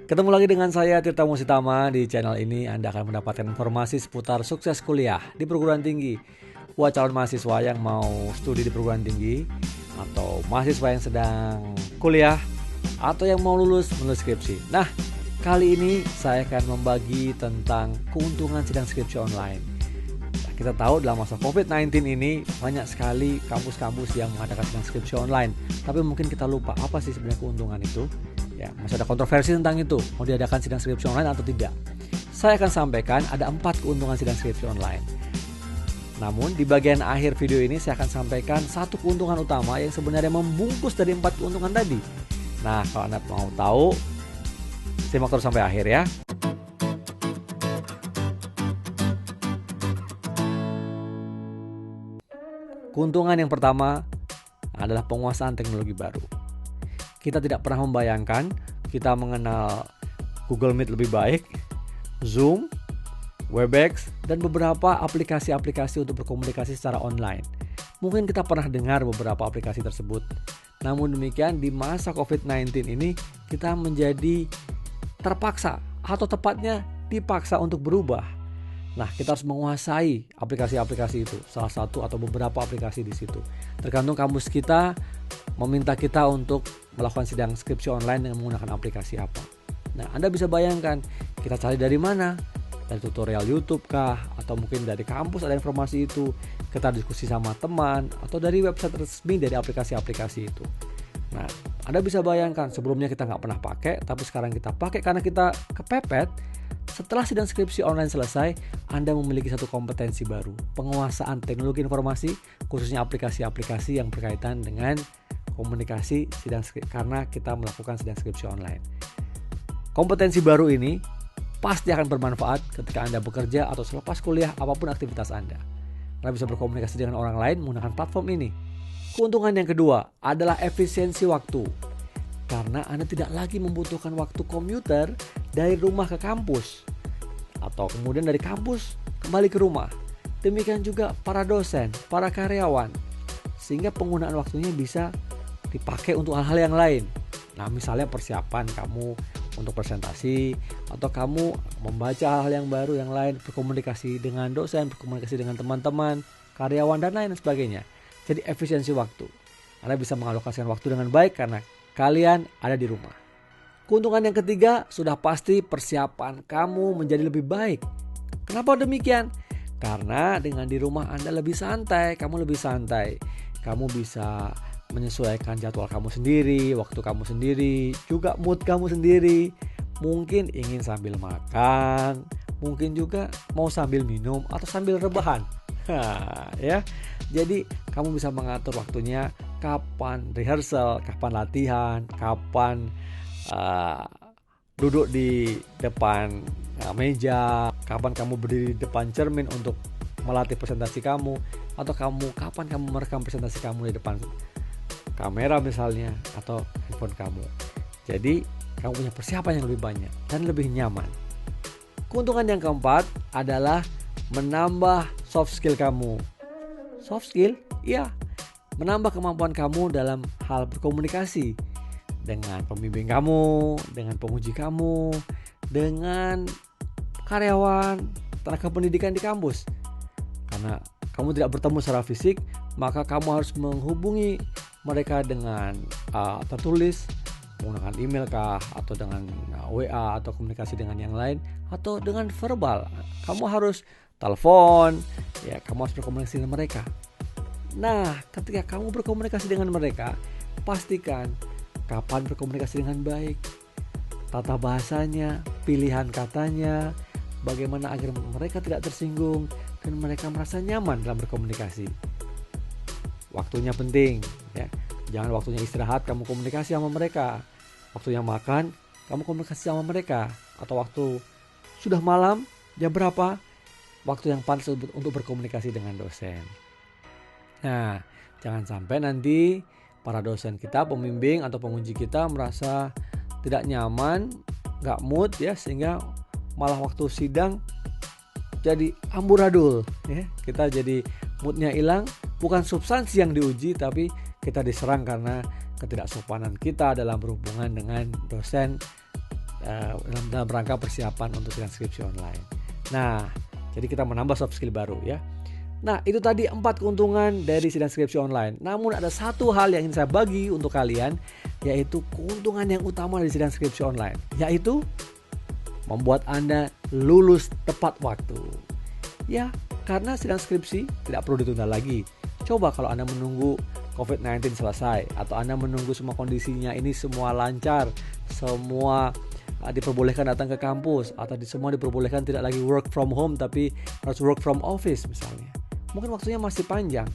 Ketemu lagi dengan saya Tirta Musitama. Di channel ini Anda akan mendapatkan informasi seputar sukses kuliah di perguruan tinggi. Buat calon mahasiswa yang mau studi di perguruan tinggi, atau mahasiswa yang sedang kuliah, atau yang mau lulus menulis skripsi. Nah, kali ini saya akan membagi tentang keuntungan sidang skripsi online. Nah, kita tahu dalam masa COVID-19 ini banyak sekali kampus-kampus yang mengadakan sidang skripsi online. Tapi mungkin kita lupa apa sih sebenarnya keuntungan itu. Ya, masih ada kontroversi tentang itu, mau diadakan sidang skripsi online atau tidak. Saya akan sampaikan ada 4 keuntungan sidang skripsi online. Namun di bagian akhir video ini saya akan sampaikan satu keuntungan utama yang sebenarnya membungkus dari 4 keuntungan tadi. Nah, kalau Anda mau tahu, simak terus sampai akhir ya. Keuntungan yang pertama adalah penguasaan teknologi baru. Kita tidak pernah membayangkan kita mengenal Google Meet lebih baik, Zoom, Webex, dan beberapa aplikasi-aplikasi untuk berkomunikasi secara online. Mungkin kita pernah dengar beberapa aplikasi tersebut. Namun demikian di masa COVID-19 ini kita menjadi terpaksa atau tepatnya dipaksa untuk berubah. Nah, kita harus menguasai aplikasi-aplikasi itu, salah satu atau beberapa aplikasi di situ. Tergantung kampus kita meminta kita untuk melakukan sidang skripsi online dengan menggunakan aplikasi apa. Nah, Anda bisa bayangkan kita cari dari mana? Dari tutorial YouTube kah? Atau mungkin dari kampus ada informasi itu, kita diskusi sama teman, atau dari website resmi dari aplikasi-aplikasi itu. Nah, Anda bisa bayangkan sebelumnya kita nggak pernah pakai, tapi sekarang kita pakai karena kita kepepet. Setelah sidang skripsi online selesai, Anda memiliki satu kompetensi baru, penguasaan teknologi informasi, khususnya aplikasi-aplikasi yang berkaitan dengan komunikasi sidang skripsi, karena kita melakukan sidang skripsi online. Kompetensi baru ini pasti akan bermanfaat ketika Anda bekerja atau selepas kuliah, apapun aktivitas Anda. Anda bisa berkomunikasi dengan orang lain menggunakan platform ini. Keuntungan yang kedua adalah efisiensi waktu. Karena Anda tidak lagi membutuhkan waktu komuter dari rumah ke kampus, atau kemudian dari kampus kembali ke rumah. Demikian juga para dosen, para karyawan, sehingga penggunaan waktunya bisa dipakai untuk hal-hal yang lain. Nah, misalnya persiapan kamu untuk presentasi, atau kamu membaca hal-hal yang baru yang lain, berkomunikasi dengan dosen, berkomunikasi dengan teman-teman, karyawan, dan lain sebagainya. Jadi efisiensi waktu. Anda bisa mengalokasikan waktu dengan baik karena kalian ada di rumah. Keuntungan yang ketiga sudah pasti persiapan kamu menjadi lebih baik. Kenapa demikian? Karena dengan di rumah Anda lebih santai, kamu lebih santai. Kamu bisa menyesuaikan jadwal kamu sendiri, waktu kamu sendiri, juga mood kamu sendiri. Mungkin ingin sambil makan, mungkin juga mau sambil minum atau sambil rebahan. Ya. Jadi kamu bisa mengatur waktunya, kapan rehearsal, kapan latihan, kapan duduk di depan meja, kapan kamu berdiri di depan cermin untuk melatih presentasi kamu, atau kapan kamu merekam presentasi kamu di depan kamera misalnya, atau handphone kamu. Jadi kamu punya persiapan yang lebih banyak dan lebih nyaman. Keuntungan yang keempat adalah menambah soft skill kamu. Soft skill? Iya, menambah kemampuan kamu dalam hal berkomunikasi dengan pembimbing kamu, dengan penguji kamu, dengan karyawan, tenaga pendidikan di kampus. Karena kamu tidak bertemu secara fisik, maka kamu harus menghubungi mereka dengan tertulis, menggunakan email kah, atau dengan WA, atau komunikasi dengan yang lain, atau dengan verbal. Kamu harus telepon, ya, kamu harus berkomunikasi dengan mereka. Nah, ketika kamu berkomunikasi dengan mereka, pastikan kapan berkomunikasi dengan baik, tata bahasanya, pilihan katanya, bagaimana agar mereka tidak tersinggung dan mereka merasa nyaman dalam berkomunikasi. Waktunya penting, ya. Jangan waktunya istirahat kamu komunikasi sama mereka. Waktunya makan, kamu komunikasi sama mereka. Atau waktu sudah malam, jam berapa? Waktu yang pantas untuk berkomunikasi dengan dosen. Nah, jangan sampai nanti para dosen kita, pembimbing atau penguji kita merasa tidak nyaman, gak mood ya, sehingga malah waktu sidang jadi amburadul ya. Kita jadi moodnya hilang, bukan substansi yang diuji, tapi kita diserang karena ketidaksopanan kita dalam berhubungan dengan dosen dalam rangka persiapan untuk sidang skripsi online. Nah, jadi kita menambah soft skill baru ya. Nah, itu tadi 4 keuntungan dari sidang skripsi online. Namun ada satu hal yang ingin saya bagi untuk kalian, yaitu keuntungan yang utama dari sidang skripsi online, yaitu membuat Anda lulus tepat waktu. Ya, karena sidang skripsi tidak perlu ditunda lagi. Coba kalau Anda menunggu COVID-19 selesai, atau Anda menunggu semua kondisinya ini semua lancar, semua diperbolehkan datang ke kampus, atau semua diperbolehkan tidak lagi work from home tapi harus work from office misalnya. Mungkin waktunya masih panjang.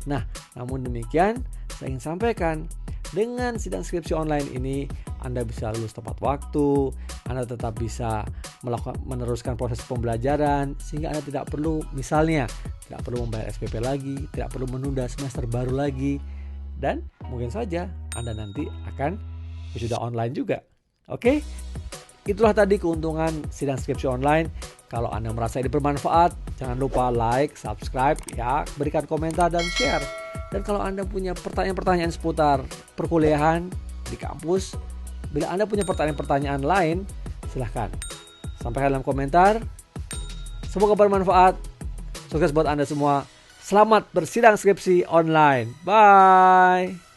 Nah, namun demikian saya ingin sampaikan, dengan sidang skripsi online ini Anda bisa lulus tepat waktu, Anda tetap bisa meneruskan proses pembelajaran, sehingga Anda tidak perlu, misalnya tidak perlu membayar SPP lagi, tidak perlu menunda semester baru lagi, dan mungkin saja Anda nanti akan wisuda online juga. Oke? Itulah tadi keuntungan sidang skripsi online. Kalau Anda merasa ini bermanfaat, jangan lupa like, subscribe, ya, berikan komentar dan share. Dan kalau Anda punya pertanyaan-pertanyaan seputar perkuliahan di kampus, bila Anda punya pertanyaan-pertanyaan lain, silahkan sampaikan dalam komentar. Semoga bermanfaat. Sukses buat Anda semua. Selamat bersidang skripsi online. Bye.